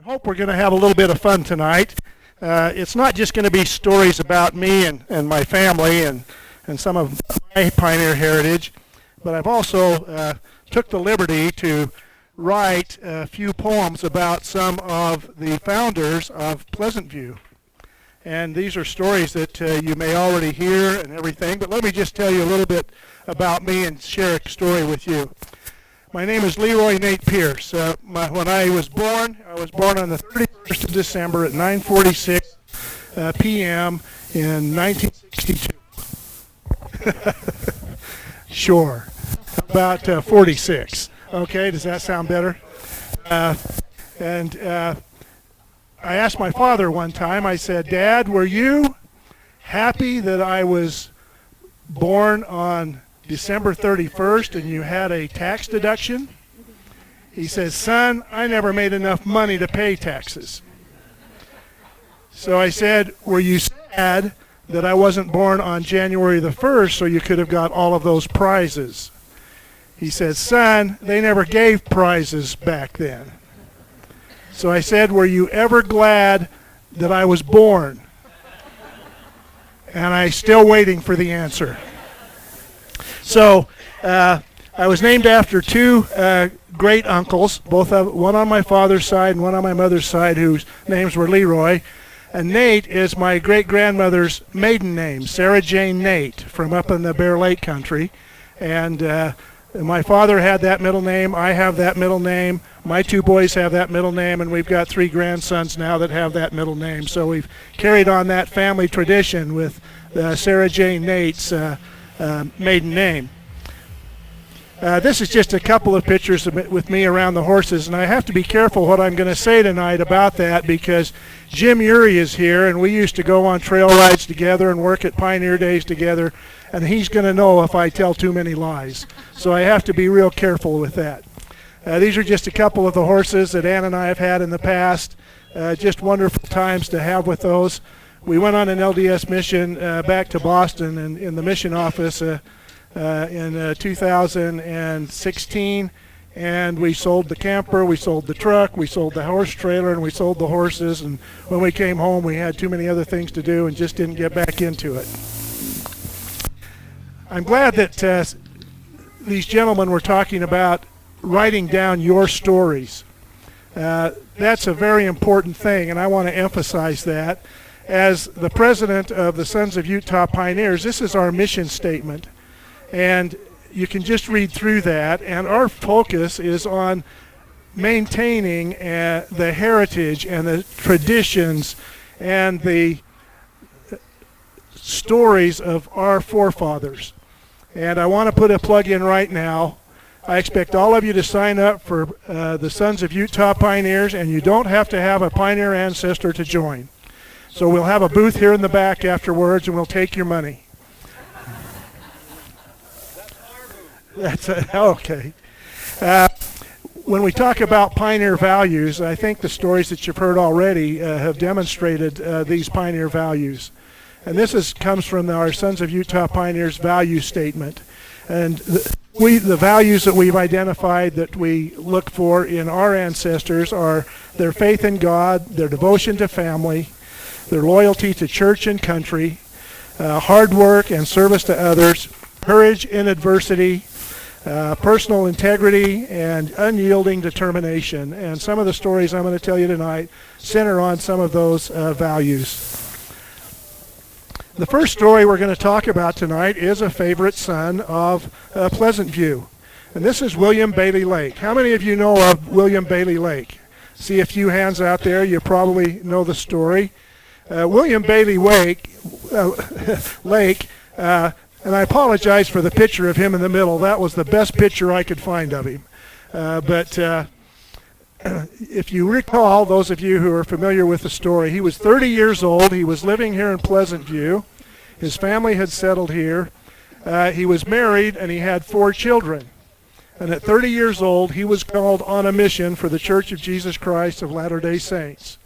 hope we're going to have a little bit of fun tonight. It's not just going to be stories about me and my family and some of my pioneer heritage, but I've also took the liberty to write a few poems about some of the founders of Pleasant View. And these are stories that you may already hear and everything, but let me just tell you a little bit about me and share a story with you. My name is Leroy Nate Pierce. When I was born on the 31st of December at 9:46 p.m. in 1962. Sure, about 46. Okay, does that sound better? I asked my father one time, I said, "Dad, were you happy that I was born on December 31st and you had a tax deduction?" He says, "Son, I never made enough money to pay taxes." So I said, "Were you sad that I wasn't born on January the 1st so you could have got all of those prizes?" He says, "Son, they never gave prizes back then." So I said, "Were you ever glad that I was born?" And I'm still waiting for the answer. So I was named after two great uncles, one on my father's side and one on my mother's side, whose names were Leroy. And Nate is my great-grandmother's maiden name, Sarah Jane Nate, from up in the Bear Lake country. And my father had that middle name. I have that middle name. My two boys have that middle name, and we've got three grandsons now that have that middle name. So we've carried on that family tradition with Sarah Jane Nate's maiden name. This is just a couple of pictures with me around the horses, and I have to be careful what I'm going to say tonight about that because Jim Urey is here, and we used to go on trail rides together and work at Pioneer Days together, and he's going to know if I tell too many lies. So I have to be real careful with that. These are just a couple of the horses that Ann and I have had in the past. Just wonderful times to have with those. We went on an LDS mission back to Boston and in the mission office in 2016, and we sold the camper, we sold the truck, we sold the horse trailer, and we sold the horses. And when we came home, we had too many other things to do and just didn't get back into it. I'm glad that these gentlemen were talking about writing down your stories. That's a very important thing, and I want to emphasize that. As the president of the Sons of Utah Pioneers, this is our mission statement, and you can just read through that, and our focus is on maintaining the heritage and the traditions and the stories of our forefathers. And I want to put a plug in right now. I expect all of you to sign up for the Sons of Utah Pioneers, and you don't have to have a pioneer ancestor to join. So we'll have a booth here in the back afterwards, and we'll take your money. Okay. When we talk about pioneer values, I think the stories that you've heard already have demonstrated these pioneer values. And this comes from our Sons of Utah Pioneers value statement. And the values that we've identified that we look for in our ancestors are their faith in God, their devotion to family, their loyalty to church and country, hard work and service to others, courage in adversity, personal integrity, and unyielding determination. And some of the stories I'm going to tell you tonight center on some of those values. The first story we're going to talk about tonight is a favorite son of Pleasant View. And this is William Bailey Lake. How many of you know of William Bailey Lake? See a few hands out there. You probably know the story. William Bailey Lake, and I apologize for the picture of him in the middle. That was the best picture I could find of him. But if you recall, those of you who are familiar with the story, he was 30 years old. He was living here in Pleasant View. His family had settled here. He was married, and he had 4 children. And at 30 years old, he was called on a mission for the Church of Jesus Christ of Latter-day Saints.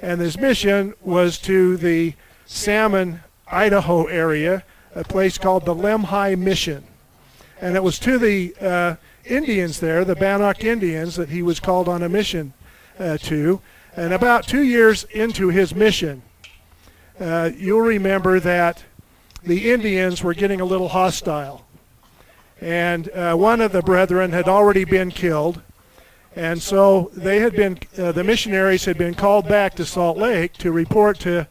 And his mission was to the Salmon, Idaho area, a place called the Lemhi Mission. And it was to the Indians there, the Bannock Indians, that he was called on a mission to. And about 2 years into his mission, you'll remember that the Indians were getting a little hostile. And one of the brethren had already been killed. And so they had been, the missionaries had been called back to Salt Lake to report to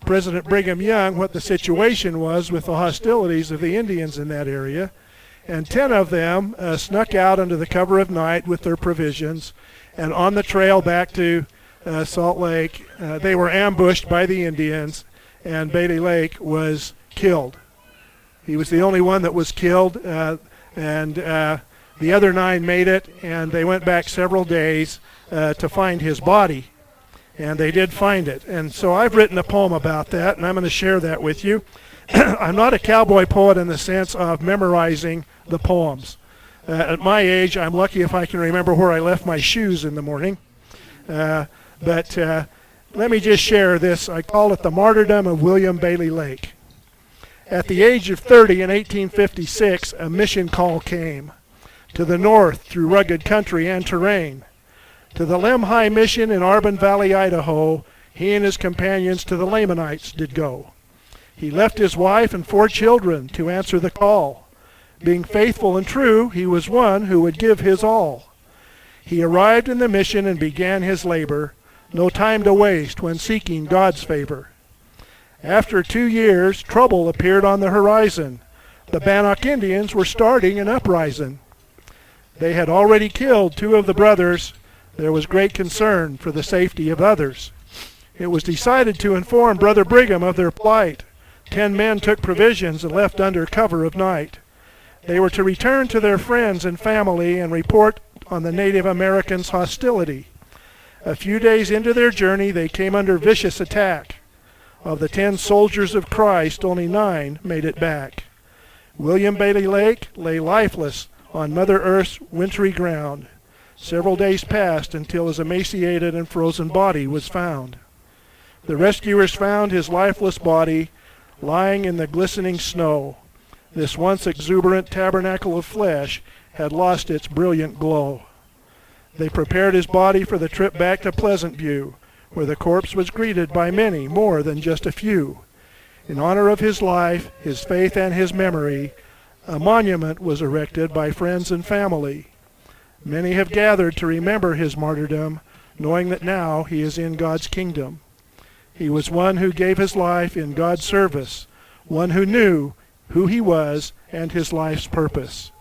President Brigham Young what the situation was with the hostilities of the Indians in that area. And 10 of them snuck out under the cover of night with their provisions. And on the trail back to Salt Lake, they were ambushed by the Indians, and Bailey Lake was killed. He was the only one that was killed, and the other 9 made it, and they went back several days to find his body. And they did find it. And so I've written a poem about that, and I'm going to share that with you. I'm not a cowboy poet in the sense of memorizing the poems. At my age, I'm lucky if I can remember where I left my shoes in the morning. But let me just share this. I call it the Martyrdom of William Bailey Lake. At the age of 30 in 1856, a mission call came to the north through rugged country and terrain. To the Lemhi Mission in Arbon Valley, Idaho, he and his companions to the Lamanites did go. He left his wife and 4 children to answer the call. Being faithful and true, he was one who would give his all. He arrived in the mission and began his labor, no time to waste when seeking God's favor. After 2 years, trouble appeared on the horizon. The Bannock Indians were starting an uprising. They had already killed 2 of the brothers. There was great concern for the safety of others. It was decided to inform Brother Brigham of their plight. 10 men took provisions and left under cover of night. They were to return to their friends and family and report on the Native Americans' hostility. A few days into their journey, they came under vicious attack. Of the 10 soldiers of Christ, only 9 made it back. William Bailey Lake lay lifeless on Mother Earth's wintry ground. Several days passed until his emaciated and frozen body was found. The rescuers found his lifeless body lying in the glistening snow. This once exuberant tabernacle of flesh had lost its brilliant glow. They prepared his body for the trip back to Pleasant View, where the corpse was greeted by many more than just a few. In honor of his life, his faith, and his memory, a monument was erected by friends and family. Many have gathered to remember his martyrdom, knowing that now he is in God's kingdom. He was one who gave his life in God's service, one who knew who he was and his life's purpose.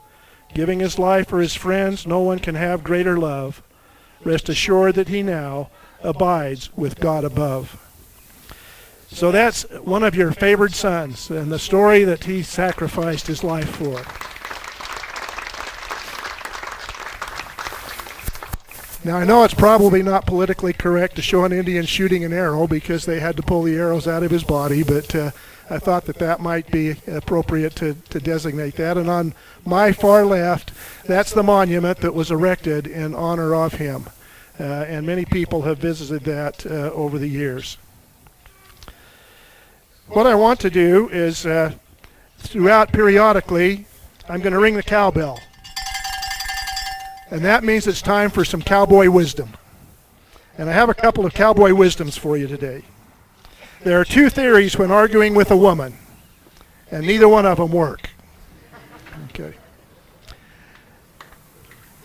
Giving his life for his friends, no one can have greater love. Rest assured that he now abides with God above. So that's one of your favored sons and the story that he sacrificed his life for. Now, I know it's probably not politically correct to show an Indian shooting an arrow because they had to pull the arrows out of his body, but I thought that might be appropriate to designate that. And on my far left, that's the monument that was erected in honor of him. And many people have visited that over the years. What I want to do is, throughout periodically, I'm going to ring the cowbell. And that means it's time for some cowboy wisdom. And I have a couple of cowboy wisdoms for you today. There are 2 theories when arguing with a woman, and neither one of them work. Okay.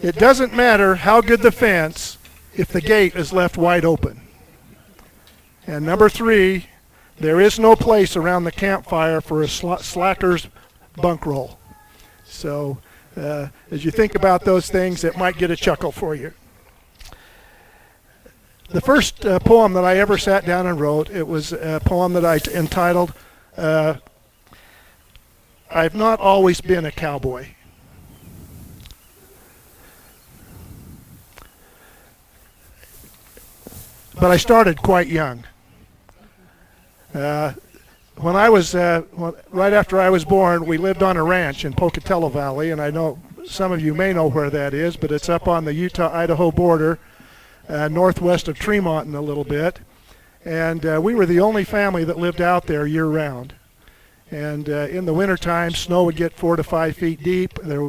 It doesn't matter how good the fence if the gate is left wide open. And number 3, there is no place around the campfire for a slacker's bunk roll. So as you think about those things, it might get a chuckle for you. The first poem that I ever sat down and wrote, it was a poem that I entitled, I've Not Always Been a Cowboy. But I started quite young. When I was, right after I was born, we lived on a ranch in Pocatello Valley, and I know some of you may know where that is, but it's up on the Utah-Idaho border, northwest of Tremont a little bit. And we were the only family that lived out there year-round. And in the wintertime, snow would get 4 to 5 feet deep. There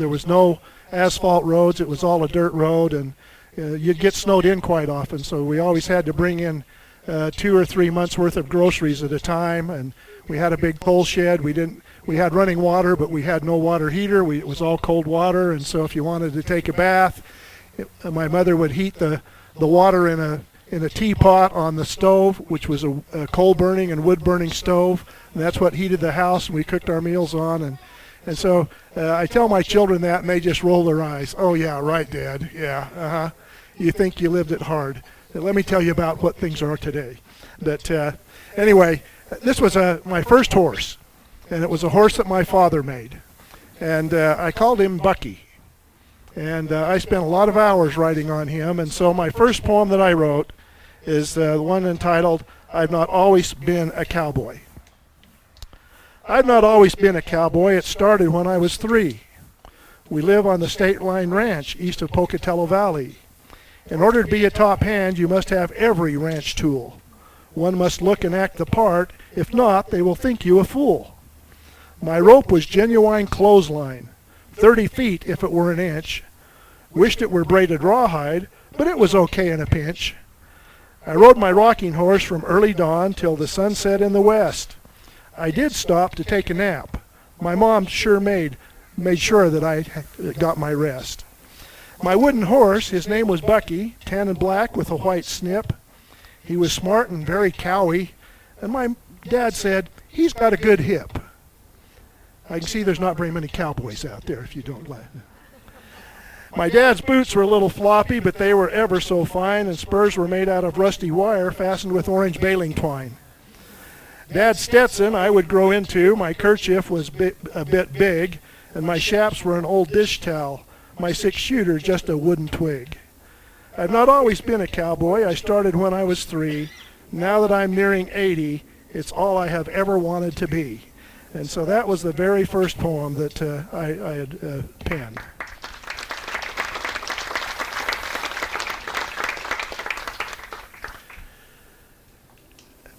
was no asphalt roads. It was all a dirt road, and you'd get snowed in quite often, so we always had to bring in 2 or 3 months worth of groceries at a time, and we had a big coal shed. We had running water, but we had no water heater. It was all cold water, and so if you wanted to take a bath, my mother would heat the water in a teapot on the stove, which was a coal burning and wood burning stove, and that's what heated the house, and we cooked our meals on. And so I tell my children that, and they just roll their eyes. Oh yeah, right, Dad. Yeah, You think you lived it hard. Let me tell you about what things are today. But anyway, this was my first horse, and it was a horse that my father made, and I called him Bucky. And I spent a lot of hours writing on him, and so my first poem that I wrote is the one entitled, I've Not Always Been a Cowboy. I've not always been a cowboy. It started when I was 3. We live on the State Line Ranch east of Pocatello Valley. In order to be a top hand, you must have every ranch tool. One must look and act the part. If not, they will think you a fool. My rope was genuine clothesline, 30 feet if it were an inch. Wished it were braided rawhide, but it was okay in a pinch. I rode my rocking horse from early dawn till the sun set in the west. I did stop to take a nap. My mom sure made sure that I got my rest. My wooden horse, his name was Bucky, tan and black with a white snip. He was smart and very cowy, and my dad said, he's got a good hip. I can see there's not very many cowboys out there if you don't laugh. My dad's boots were a little floppy, but they were ever so fine, and spurs were made out of rusty wire fastened with orange baling twine. Dad's Stetson I would grow into. My kerchief was a bit big, and my chaps were an old dish towel. My 6-shooter just a wooden twig. I've not always been a cowboy. I started when I was 3. Now that I'm nearing 80, it's all I have ever wanted to be. And so that was the very first poem that I had penned.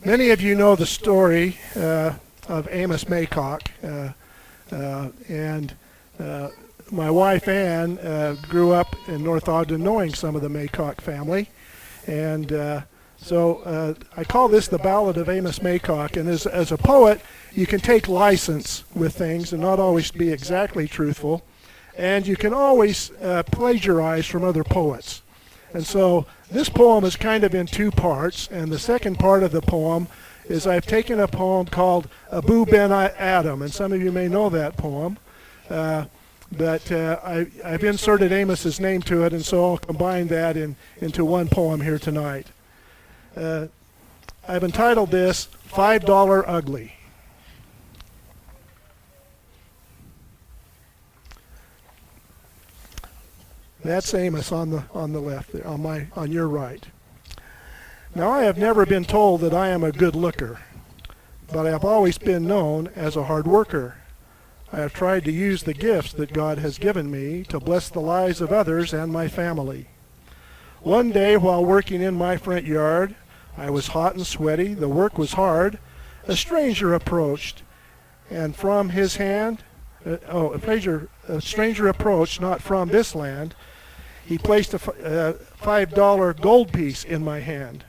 Many of you know the story of Amos Maycock, and my wife Ann grew up in North Ogden knowing some of the Maycock family, and so I call this the Ballad of Amos Maycock. And as a poet, you can take license with things and not always be exactly truthful, and you can always plagiarize from other poets. And so this poem is kind of in 2 parts, and the second part of the poem is I've taken a poem called Abu Ben Adam, and some of you may know that poem, but I've inserted Amos's name to it, and so I'll combine that into one poem here tonight. I've entitled this $5 Ugly. That's Amos on the left there, on your right. Now I have never been told that I am a good looker, but I have always been known as a hard worker. I have tried to use the gifts that God has given me to bless the lives of others and my family. One day while working in my front yard, I was hot and sweaty, the work was hard. A stranger approached, and from his hand, a stranger approached, not from this land. He placed a $5 gold piece in my hand.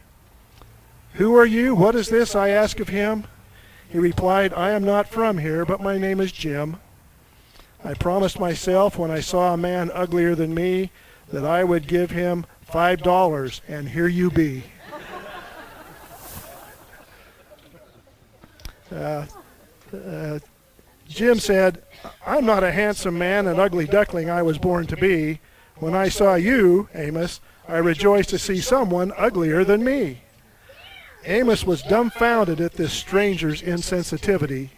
Who are you? What is this? I asked of him. He replied, I am not from here, but my name is Jim. I promised myself when I saw a man uglier than me that I would give him $5, and here you be. Jim said, I'm not a handsome man, an ugly duckling I was born to be. When I saw you, Amos, I rejoiced to see someone uglier than me. Amos was dumbfounded at this stranger's insensitivity.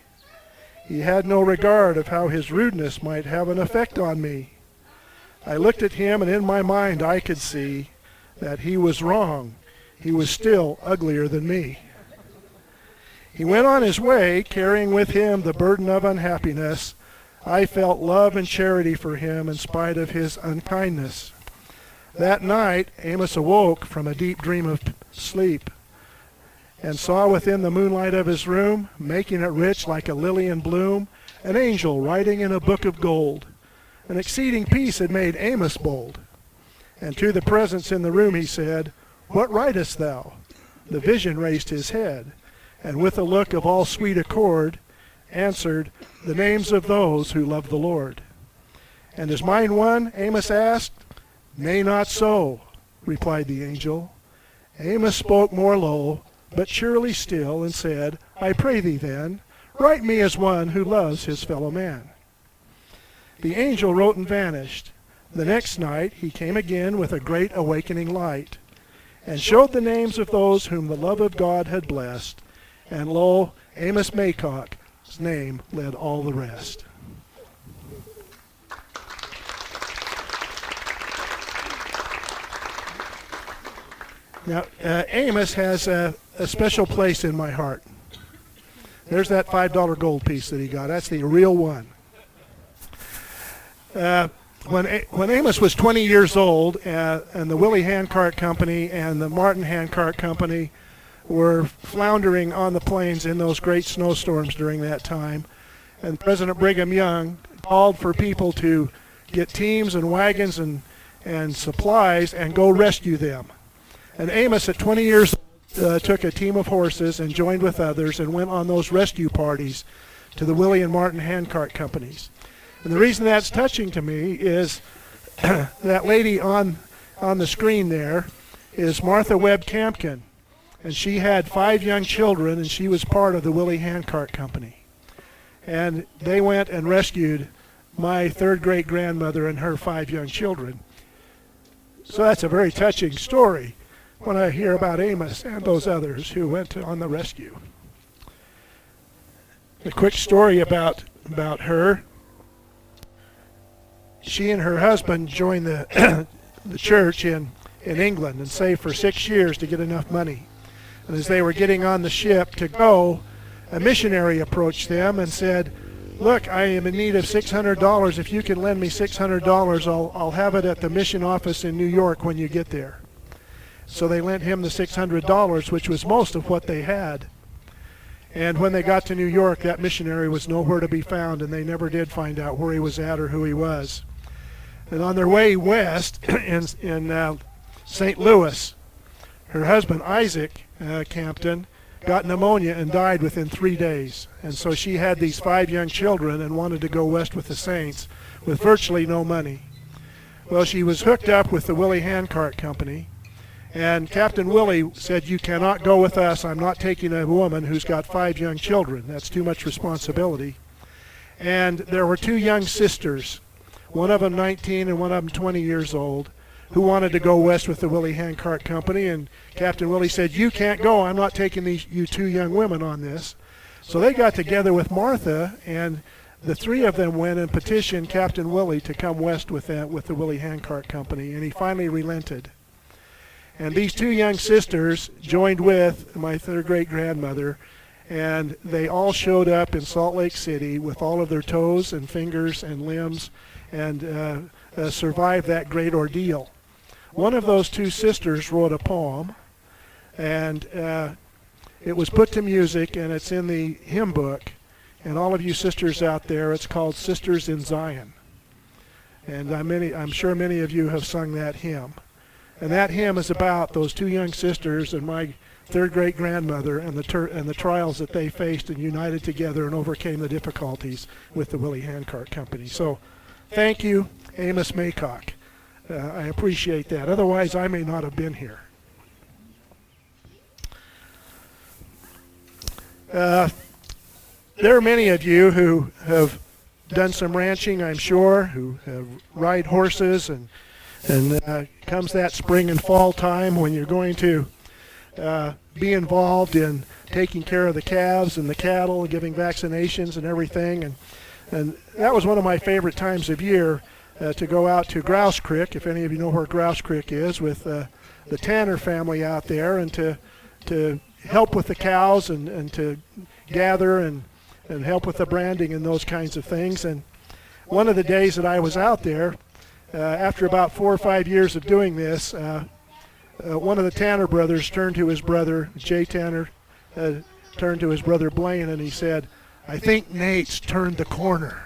He had no regard of how his rudeness might have an effect on me. I looked at him, and in my mind I could see that he was wrong. He was still uglier than me. He went on his way, carrying with him the burden of unhappiness. I felt love and charity for him in spite of his unkindness. That night, Amos awoke from a deep dream of sleep and saw within the moonlight of his room, making it rich like a lily in bloom, an angel writing in a book of gold. An exceeding peace had made Amos bold. And to the presence in the room he said, "What writest thou?" The vision raised his head, and with a look of all sweet accord, answered, "The names of those who love the Lord." "And is mine one?" Amos asked. "Nay, not so," replied the angel. Amos spoke more low, but surely still, and said, "I pray thee then, write me as one who loves his fellow man." The angel wrote and vanished. The next night he came again with a great awakening light, and showed the names of those whom the love of God had blessed. And lo, Amos Maycock's name led all the rest. Now, Amos has a special place in my heart. There's that $5 gold piece that he got. That's the real one. When Amos was 20 years old, and the Willie Handcart Company and the Martin Handcart Company were floundering on the plains in those great snowstorms during that time, and President Brigham Young called for people to get teams and wagons and supplies and go rescue them. And Amos, at 20 years old, took a team of horses and joined with others and went on those rescue parties to the Willie and Martin Handcart Companies. And the reason that's touching to me is that lady on the screen there is Martha Webb Campkin, and she had 5 young children, and she was part of the Willie Handcart Company. And they went and rescued my third great-grandmother and her 5 young children. So that's a very touching story when I hear about Amos and those others who went on the rescue. A quick story about her. She and her husband joined the church in England and saved for 6 years to get enough money. And as they were getting on the ship to go, a missionary approached them and said, "Look, I am in need of $600. If you can lend me $600, I'll have it at the mission office in New York when you get there." So they lent him the $600, which was most of what they had. And when they got to New York, that missionary was nowhere to be found, and they never did find out where he was at or who he was. And on their way west in St. Louis, her husband, Isaac Campton, got pneumonia and died within 3 days. And so she had these 5 young children and wanted to go west with the Saints with virtually no money. Well, she was hooked up with the Willie Handcart Company, and Captain Willie said, "You cannot go with us. I'm not taking a woman who's got 5 young children. That's too much responsibility." And there were 2 young sisters, one of them 19 and one of them 20 years old, who wanted to go west with the Willie Handcart Company, and Captain Willie said, "You can't go. I'm not taking you 2 young women on this." So they got together with Martha, and the 3 of them went and petitioned Captain Willie to come west with the Willie Handcart Company, and he finally relented. And these 2 young sisters joined with my third great-grandmother, and they all showed up in Salt Lake City with all of their toes and fingers and limbs, and survived that great ordeal. One of those 2 sisters wrote a poem, and it was put to music, and it's in the hymn book. And all of you sisters out there, it's called Sisters in Zion. And I'm sure many of you have sung that hymn. And that hymn is about those 2 young sisters and my third great-grandmother and the trials that they faced and united together and overcame the difficulties with the Willie Handcart Company. So thank you, Amos Maycock. I appreciate that. Otherwise, I may not have been here. There are many of you who have done some ranching, I'm sure, who ride horses, and comes that spring and fall time when you're going to be involved in taking care of the calves and the cattle and giving vaccinations and everything. And that was one of my favorite times of year, to go out to Grouse Creek, if any of you know where Grouse Creek is, with the Tanner family out there, and to help with the cows and to gather and help with the branding and those kinds of things. And one of the days that I was out there, after about 4 or 5 years of doing this, one of the Tanner brothers turned to his brother, Jay Tanner, turned to his brother Blaine, and he said, "I think Nate's turned the corner."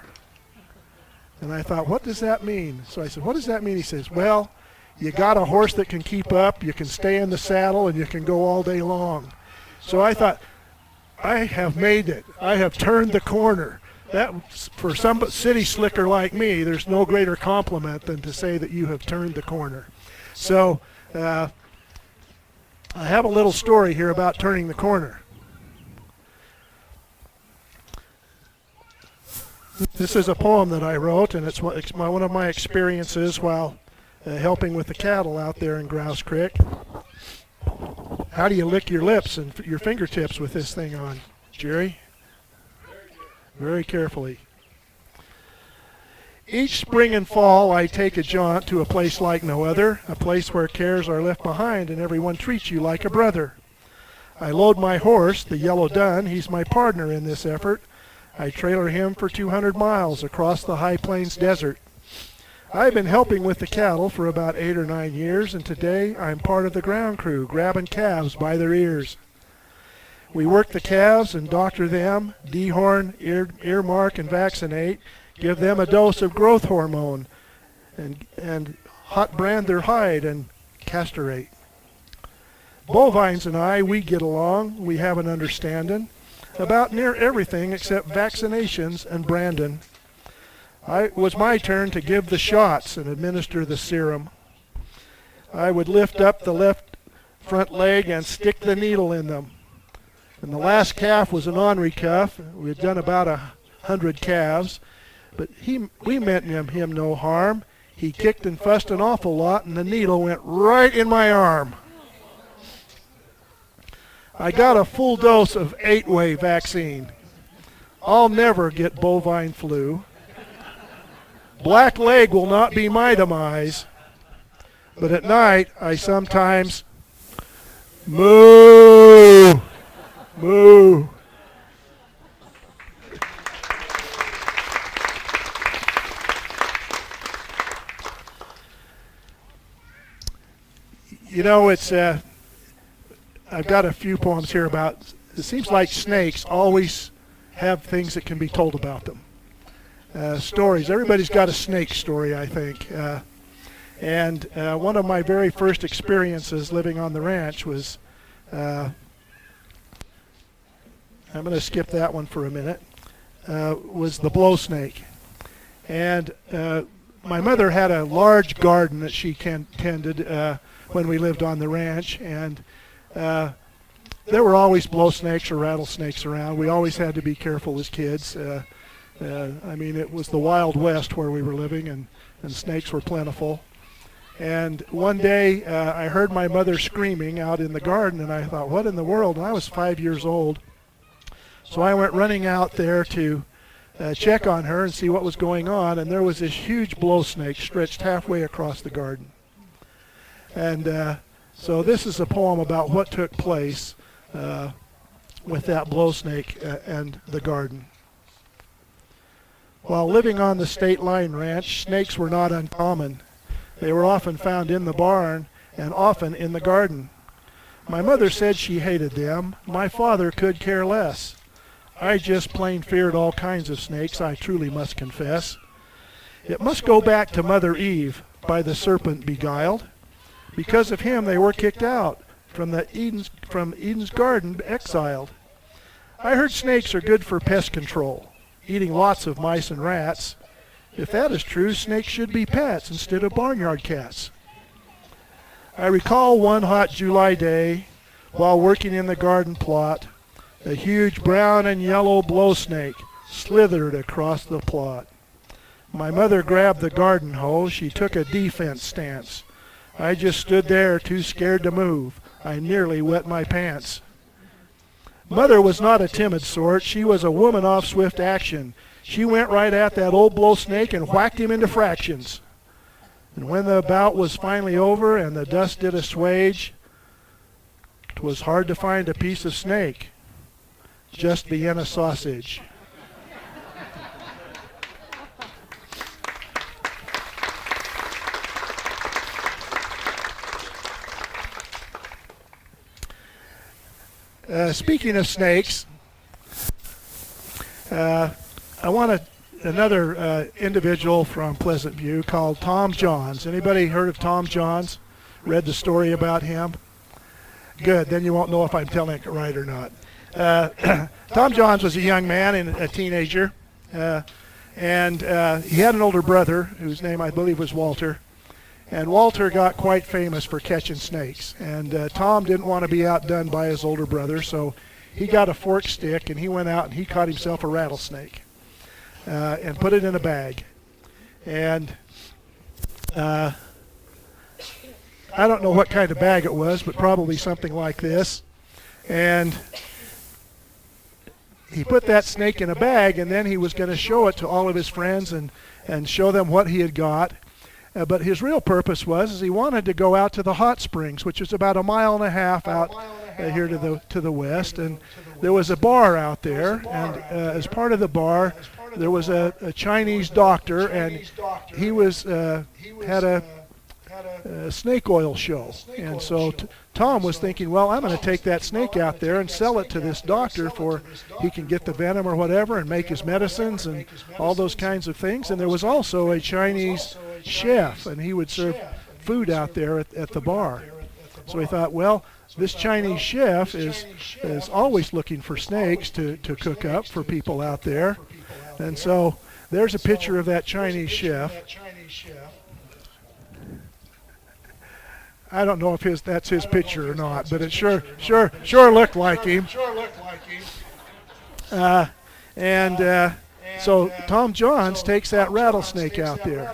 And I thought, what does that mean? So I said, "What does that mean?" He says, "Well, you got a horse that can keep up, you can stay in the saddle, and you can go all day long. So I thought, I have made it. I have turned the corner. That, for some city slicker like me, there's no greater compliment than to say that you have turned the corner. So I have a little story here about turning the corner. This is a poem that I wrote, and it's one of my experiences while helping with the cattle out there in Grouse Creek. How do you lick your lips and your fingertips with this thing on, Jerry? Very carefully. Each spring and fall I take a jaunt to a place like no other, a place where cares are left behind and everyone treats you like a brother. I load my horse, the yellow dun, he's my partner in this effort. I trailer him for 200 miles across the high plains desert. I've been helping with the cattle for about 8 or 9 years, and today I'm part of the ground crew, grabbing calves by their ears. We work the calves and doctor them, dehorn, earmark, and vaccinate, give them a dose of growth hormone, and hot brand their hide and castrate. Bovines and I, we get along, we have an understanding about near everything except vaccinations and branding. It was my turn to give the shots and administer the serum. I would lift up the left front leg and stick the needle in them. And the last calf was an ornery cuff. We had done about 100 calves, but we meant him no harm. He kicked and fussed an awful lot, and the needle went right in my arm. I got a full dose of 8-way vaccine. I'll never get bovine flu. Black leg will not be my demise. But at night, I sometimes moo, moo. You know, it's I've got a few poems here about, it seems like snakes always have things that can be told about them. Stories. Everybody's got a snake story, I think. And one of my very first experiences living on the ranch was, I'm going to skip that one for a minute, was the blow snake. And my mother had a large garden that she tended when we lived on the ranch, and there were always blow snakes or rattlesnakes around. We always had to be careful as kids. I mean, it was the Wild West where we were living, and snakes were plentiful. And one day I heard my mother screaming out in the garden, and I thought, what in the world? And I was 5 years old. So I went running out there to check on her and see what was going on, and there was this huge blow snake stretched halfway across the garden. And so this is a poem about what took place with that blow snake and the garden. While living on the State Line Ranch, snakes were not uncommon. They were often found in the barn and often in the garden. My mother said she hated them. My father could care less. I just plain feared all kinds of snakes, I truly must confess. It must go back to Mother Eve, by the serpent beguiled. Because of him they were kicked out, from Eden's garden exiled. I heard snakes are good for pest control, eating lots of mice and rats. If that is true, snakes should be pets instead of barnyard cats. I recall one hot July day, while working in the garden plot, a huge brown and yellow blow snake slithered across the plot. My mother grabbed the garden hoe. She took a defense stance. I just stood there too scared to move. I nearly wet my pants. Mother was not a timid sort. She was a woman of swift action. She went right at that old blow snake and whacked him into fractions. And when the bout was finally over and the dust did assuage, 'twas hard to find a piece of snake, just Vienna sausage. Speaking of snakes, I want to another individual from Pleasant View called Tom Johns. Anybody heard of Tom Johns? Read the story about him? Good. Then you won't know if I'm telling it right or not. Tom Johns was a young man and a teenager, and he had an older brother whose name I believe was Walter. And Walter got quite famous for catching snakes. And Tom didn't want to be outdone by his older brother, so he got a forked stick and he went out and he caught himself a rattlesnake and put it in a bag. And I don't know what kind of bag it was, but probably something like this. And he put that snake in a bag, and then he was going to show it to all of his friends and show them what he had got. But his real purpose was he wanted to go out to the hot springs, which is about 1.5 miles out here to the west. And there was a bar out there, and as part of the bar, there was a Chinese doctor, and he had a snake oil show. And so Tom was thinking, well, I'm going to take that snake out there and sell it to this doctor for he can get the venom or whatever and make his medicines and all those kinds of things. And there was also a Chinese chef, and he would serve food out there at the bar. So he thought, well, this Chinese chef is always looking for snakes to cook up for people out there. And so there's a picture of that Chinese chef. I don't know if that's his picture or not, but it sure looked like him. So Tom Johns takes that rattlesnake out there,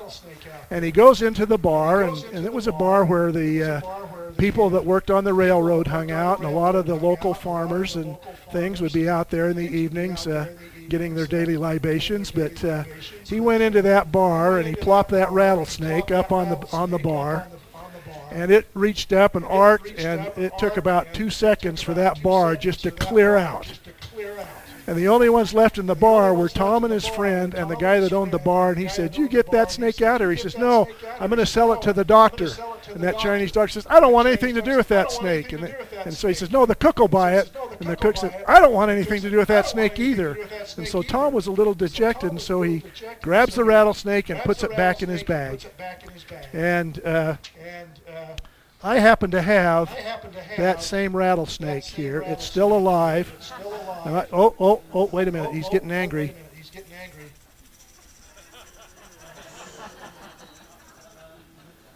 and he goes into the bar, and it was a bar where the people that worked on the railroad hung out, and a lot of the local farmers and things would be out there in the evenings getting their daily libations. But he went into that bar and he plopped that rattlesnake up on the bar. And it reached up and arced, and it took about 2 seconds for that bar just to clear out. And the only ones left in the bar were Tom and his friend and the guy that owned the bar. And he said, "You get that snake out of here." He says, "No, I'm going to sell it to the doctor." And that Chinese doctor says, "I don't want anything to do with that snake." And so he says, "No, the cook will buy it." And the cook said, "I don't want anything to do with that snake either." And so Tom was a little dejected, and so he grabs the rattlesnake and puts it back in his bag. And I happen to have that same rattlesnake here. It's still alive. Wait a minute. He's getting angry.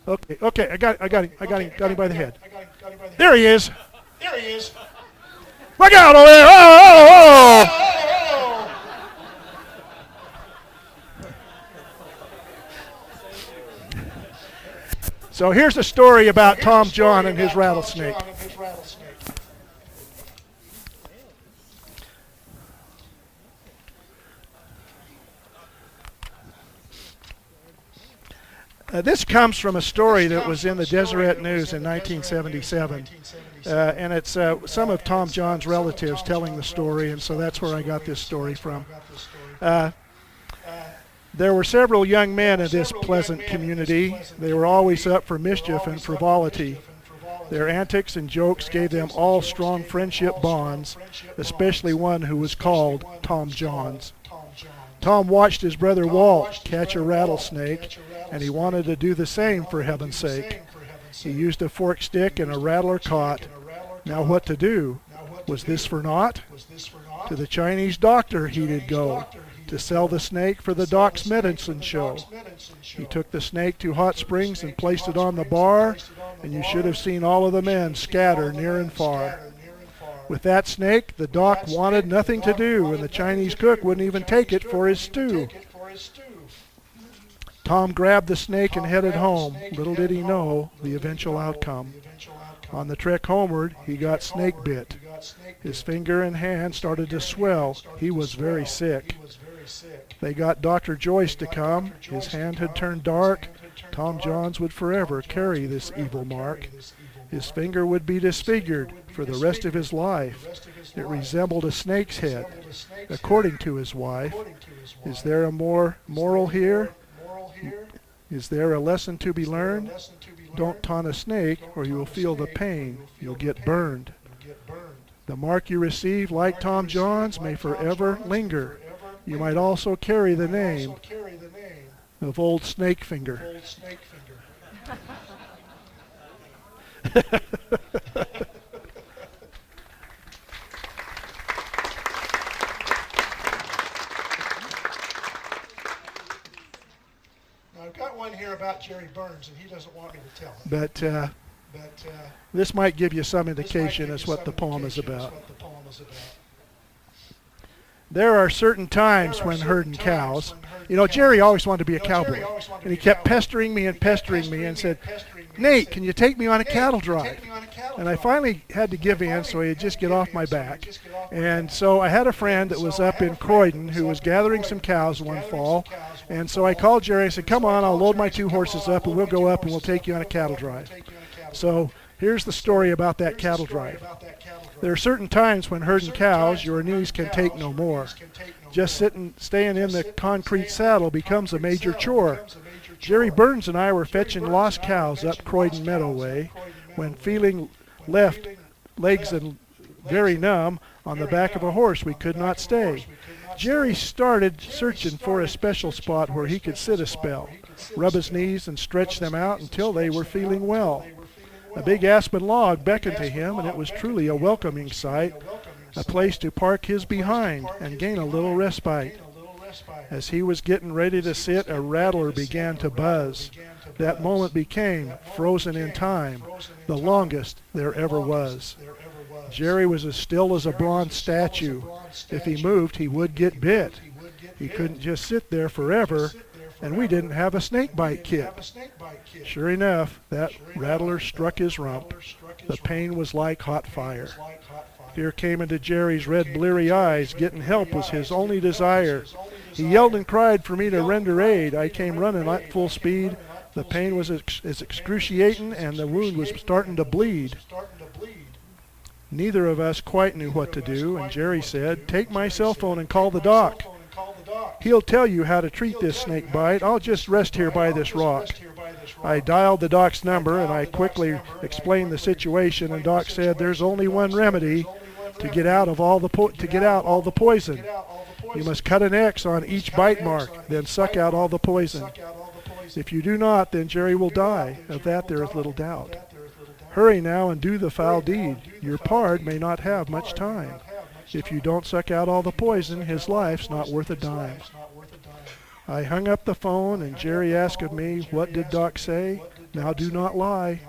Okay, I got him by the head. There he is. Look out over there. Oh! So here's a story about Tom John and his rattlesnake. This comes from a story that was in the Deseret News in 1977. And it's some of Tom John's relatives telling the story, and so that's where I got this story from. There were several young men in this pleasant community. They were always up for mischief and frivolity. Their antics and jokes gave them all strong friendship bonds, especially one who was called Tom Johns. Tom watched his brother Walt catch a rattlesnake, and he wanted to do the same for heaven's sake. He used a forked stick and a rattler caught. Now what to do? Was this for naught? To the Chinese doctor he did go, to sell the snake for the doc's medicine show. He took the snake to hot springs and placed it on the bar, and you should have seen all of the men scatter near and far. With that snake, the doc wanted nothing to do, and the Chinese cook wouldn't even take it for his stew. Tom grabbed the snake and headed home. Little did he know the eventual outcome. On the trek homeward, he got snake bit. His finger and hand started to swell. He was very sick. They got Dr. Joyce to come. His hand had turned dark. Tom Johns would forever carry this evil mark. His finger would be disfigured for the rest of his life. It resembled a snake's head, according to his wife. Is there a more moral here? Is there a lesson to be learned? Don't taunt a snake, or you will feel the pain. You'll get burned. The mark you receive, like Tom Johns, may forever linger. You might also carry the name of Old Snakefinger. I've got one here about Jerry Burns, and he doesn't want me to tell it. But this might give you some indication as what the poem is about. There are certain times when herding cows. You know, Jerry always wanted to be a cowboy, and he kept pestering me and said, "Nate, can you take me on a cattle drive?" And I finally had to give in, so he'd just get off my back. And so I had a friend that was up in Croydon who was gathering some cows one fall, and so I called Jerry and said, "Come on, I'll load my 2 horses up, and we'll go up and we'll take you on a cattle drive." So here's the story about that cattle drive. There are certain times when herding cows, your knees can take no more. Just staying in the concrete saddle becomes a major chore. Jerry Burns and I were fetching lost cows up Croydon Meadow way when feeling left legs and very numb on the back of a horse we could not stay. Jerry started searching for a special spot where he could sit a spell, rub his knees and stretch them out until they were feeling well. A big aspen log beckoned to him, and it was truly a welcoming sight, a place to park his behind and gain a little respite. As he was getting ready to sit, a rattler began to buzz. That moment became, frozen in time, the longest there ever was. Jerry was as still as a bronze statue. If he moved, he would get bit. He couldn't just sit there forever, and we didn't have a snake bite kit. Sure enough, that rattler struck his rump. The pain was like hot fire. Fear came into Jerry's red, bleary eyes. Getting help was his only desire. He yelled and cried for me to render aid. I came running at full speed. The pain was excruciating, and the wound was starting to bleed. Neither of us quite knew what to do, and Jerry said, "Take my cell phone and call the doc. He'll tell you how to treat this snake bite. I'll just rest here by this rock." I dialed the doc's number, and I quickly explained the situation, and Doc said, "There's only one remedy to get out all the poison. You must cut an X on each bite mark, then suck out all the poison. If you do not, then Jerry will die. Of that there is little doubt. Hurry now and do the foul deed. Your pard may not have much time. If you don't suck out all the poison, his life's not worth a dime." I hung up the phone, and Jerry asked of me, "What did Doc say?" "Now do not lie."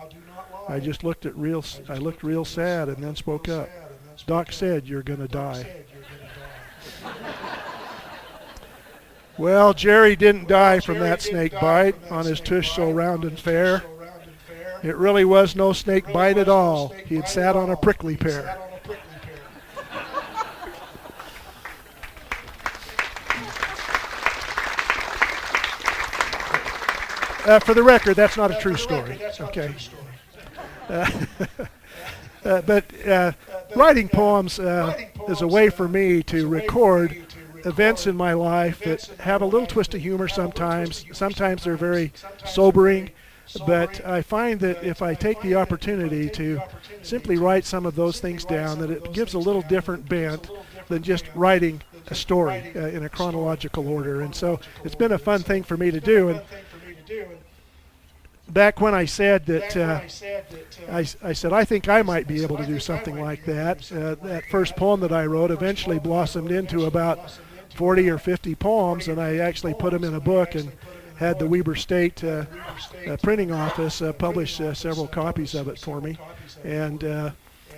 I looked real sad and then spoke up. "Doc said you're gonna die." Well, Jerry didn't die from that snake bite on his tush so round and fair. It really was no snake bite at all. He had sat on a prickly pear. For the record, that's not a true story. Okay. But writing poems is a way for me to record events in my life that have a little twist of humor sometimes. Sometimes they're very sobering. But I find that if I take the opportunity to simply write some of those things down, that it gives a little different bent than just writing a story in a chronological order. And so it's been a fun thing for me to do. And back when I said that, I said I think I might be able to do something like that. That first poem that I wrote eventually blossomed into about 40 or 50 poems, and I actually put them in a book and had the Weber State printing office publish several copies of it for me. And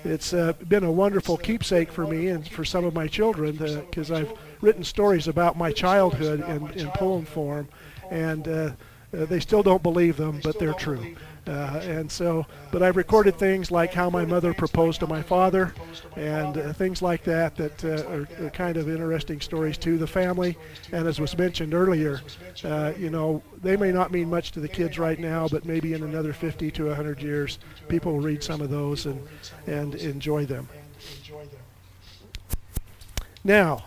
it's been a wonderful keepsake for me and for some of my children, because I've written stories about my childhood in poem form, and they still don't believe them, but they're true. But I've recorded things like how my mother proposed to my father, and things like that are kind of interesting stories to the family. And as was mentioned earlier, they may not mean much to the kids right now, but maybe in another 50 to 100 years, people will read some of those and enjoy them. Now,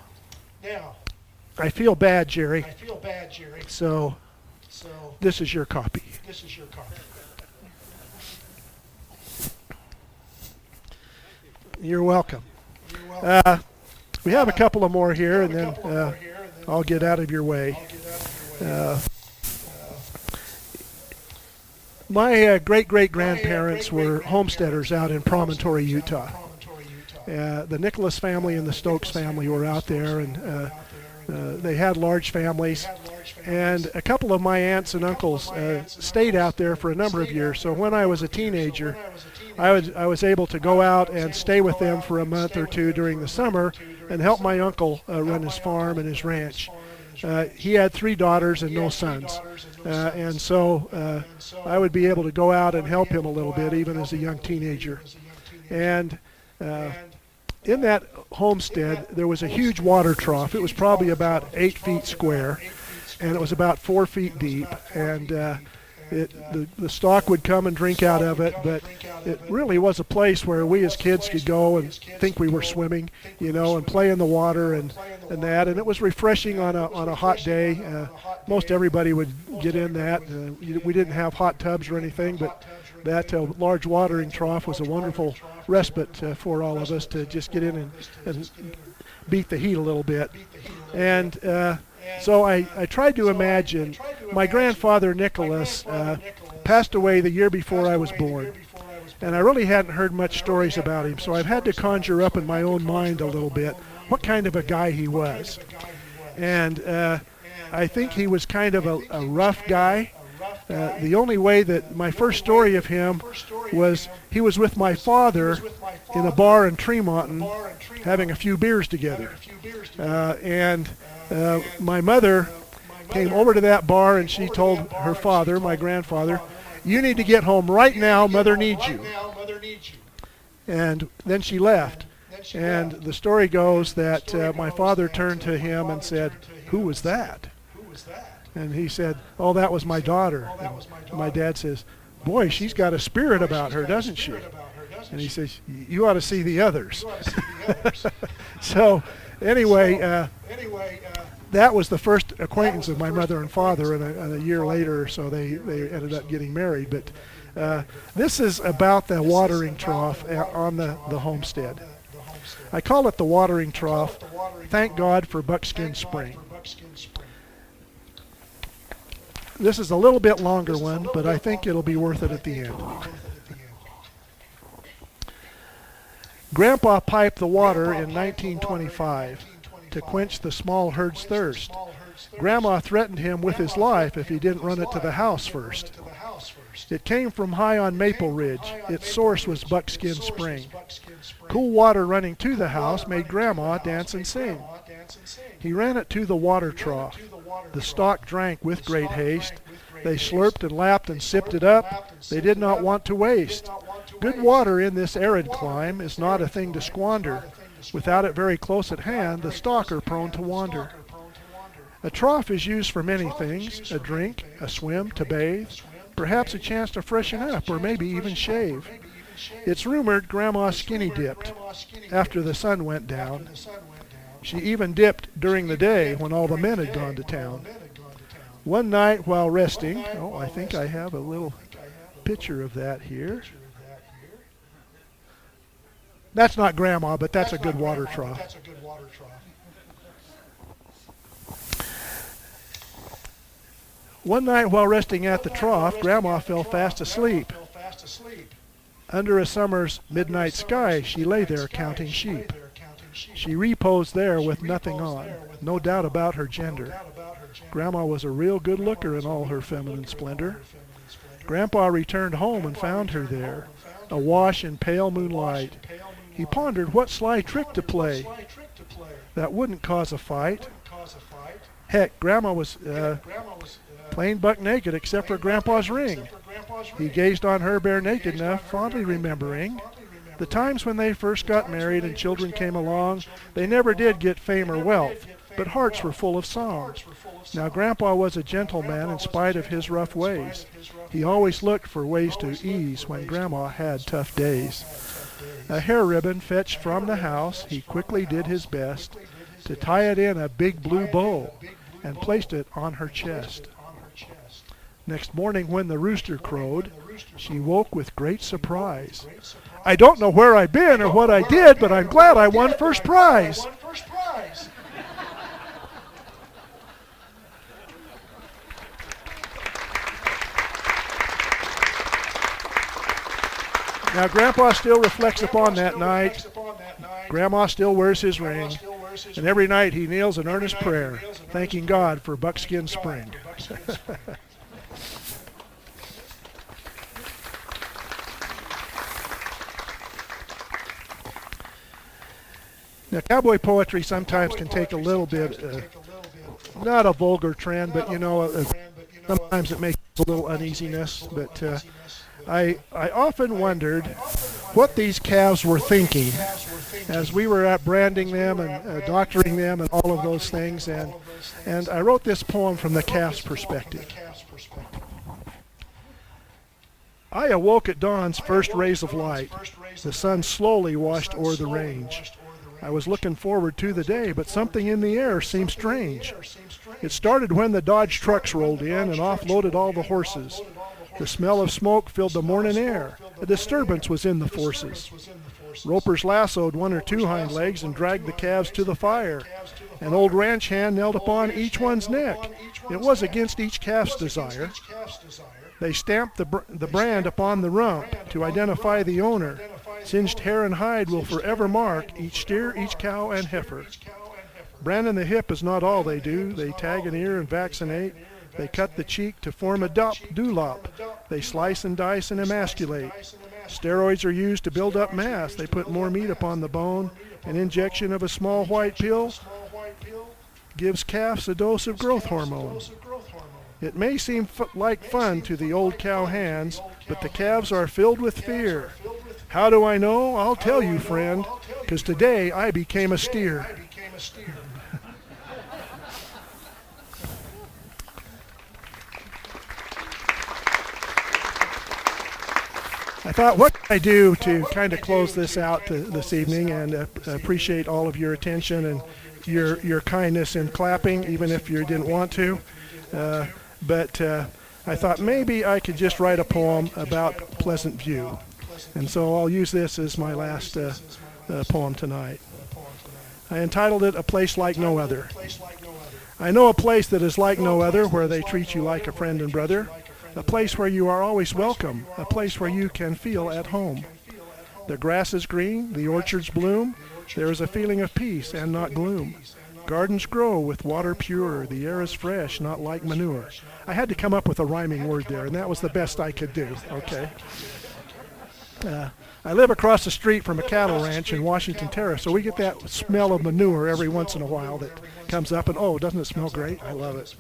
I feel bad, Jerry. So this is your copy. You're welcome. We have a couple of more here, and then I'll get out of your way. My great-great-grandparents were homesteaders out in Promontory, Utah. The Nicholas family and the Stokes family were out there, and they had large families. And a couple of my aunts and uncles stayed out there for a number of years. So when I was a teenager, I was able to go out and stay with them for a month or two during the summer and help my uncle run his farm and his ranch. He had 3 daughters and no sons, and so I would be able to go out and help him a little bit, even as a young teenager. And in that homestead, there was a huge water trough. It was probably about 8 feet square, and it was about 4 feet deep. And the stock would come and drink out of it, but it really was a place where we as kids could go and think we were swimming, and play in the water and that. And it was refreshing on a hot day. Most everybody would get in that. We didn't have hot tubs or anything, but that large watering trough was a wonderful respite for all of us to just get in and beat the heat a little bit. And so I tried to imagine. My grandfather Nicholas passed away the year before I was born, and I really hadn't heard much stories about him, so I've had to conjure up in my own mind a little bit what kind of a guy he was. And I think he was kind of a rough guy. The only way that my first story of him was he was with my father in a bar in Tremonton having a few beers together. And my mother came over to that bar and she told her father, my grandfather, "You need to get home right now, Mother needs you." And then she left. And the story goes that my father turned to him and said, "Who was that?" And he said, "Oh, that was my daughter." And my dad says, "Boy, she's got a spirit about her, doesn't she?" And he says, "You ought to see the others." So anyway, that was the first acquaintance of my mother and father, and a year later or so they ended up getting married. But this is about the watering trough on the homestead. I call it the watering trough. Thank God for Buckskin Spring. This is a little bit longer one, but I think it'll be worth it at the end. Grandpa piped the water in 1925 to quench the small herd's thirst. Grandma threatened him with his life if he didn't run it to the house first. It came from high on Maple Ridge. Its source was Buckskin Spring. Cool water running to the house made Grandma dance and sing. He ran it to the water trough. The stock drank with great haste. They slurped and lapped and sipped it up. They did not want to waste. Good water in this arid clime is not a thing to squander. Without it very close at hand, the stock are prone to wander. A trough is used for many things: a drink, a swim, to bathe, perhaps a chance to freshen up or maybe even shave. It's rumored Grandma skinny dipped after the sun went down. She even dipped during the day when all the men had gone to town. One night while resting, I think I have a little picture of that here. That's not Grandma, but that's a good water trough. One night while resting at the trough, Grandma fell fast asleep. Under a summer's midnight sky, she lay there counting sheep. She reposed there with nothing on, no doubt about her gender. Grandma was a real good looker in all her feminine splendor. Grandpa returned home and found her there, awash in pale moonlight. He pondered what sly trick to play that wouldn't cause a fight. Heck, Grandma was plain buck naked except for Grandpa's ring. He gazed on her bare naked enough, fondly remembering the times when they first got married and children came along. They never did get fame or wealth, but hearts were full of song. Now Grandpa was a gentleman in spite of his rough ways. He always looked for ways to ease when Grandma had tough days. A hair ribbon fetched from the house, he quickly did his best to tie it in a big blue bow and placed it on her chest. Next morning when the rooster crowed, she woke with great surprise. "I don't know where I've been or what I did, but I'm glad I won first prize." Now, Grandpa still reflects upon that night. Grandma still wears his ring. And every night he kneels in earnest prayer, thanking God for buckskin spring. Now, cowboy poetry sometimes can take a little bit, not a vulgar trend, but sometimes it makes a little uneasiness. But I often wondered what these calves were thinking as we were out branding them and doctoring them and all of those things. And I wrote this poem from the calf's perspective. I awoke at dawn's first rays of light. The sun slowly washed o'er the range. I was looking forward to the day, but something in the air seemed strange. It started when the Dodge trucks rolled in and offloaded all the horses. The smell of smoke filled the morning air. A disturbance was in the forces. Ropers lassoed one or two hind legs and dragged the calves to the fire. An old ranch hand knelt upon each one's neck. It was against each calf's desire. They stamped the brand upon the rump to identify the owner. Singed hair and hide will forever mark each steer, each cow, and heifer. Branding the hip is not all they do. They tag an ear and vaccinate. They cut the cheek to form a dewlap. They slice and dice and emasculate. Steroids are used to build up mass. They put more meat upon the bone. An injection of a small white pill gives calves a dose of growth hormone. It may seem like fun to the old cow hands, but the calves are filled with fear. How do I know? I'll tell you, friend, because today I became a steer. I thought, what can I do to kind of close this out this evening, and appreciate all of your attention and your kindness in clapping, even if you didn't want to. But I thought maybe I could just write a poem about Pleasant View. And so I'll use this as my last poem tonight. I entitled it, A Place Like No Other. I know a place that is like no other, where they treat you like a friend and brother. A place where you are always welcome, a place where you can feel at home. The grass is green, the orchards bloom, there is a feeling of peace and not gloom. Gardens grow with water pure, the air is fresh, not like manure. I had to come up with a rhyming word there, and that was the best I could do, okay? I live across the street from a cattle ranch in Washington Terrace, so we get that smell of manure every once in a while that comes up, and oh, doesn't it smell great? I love it.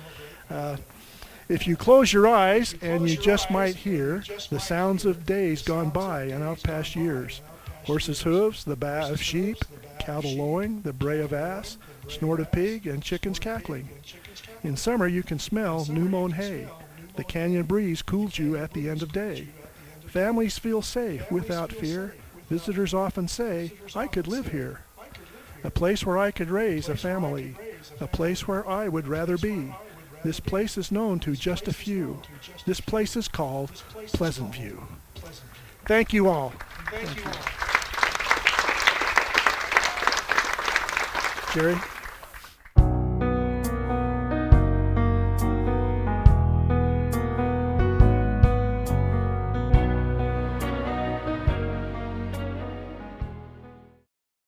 If you close your eyes, and you just might hear the sounds of days gone by and out past years. Horses' hooves, the baa of sheep, cattle lowing, the bray of ass, snort of pig, and chickens cackling. In summer you can smell new-mown hay. The canyon breeze cools you at the end of day. Families feel safe without fear. Visitors often say, I could live here. A place where I could raise a family. A place where I would rather be. This place is known to just a few. This place is called Pleasant View. Thank you all. Thank you. Jerry?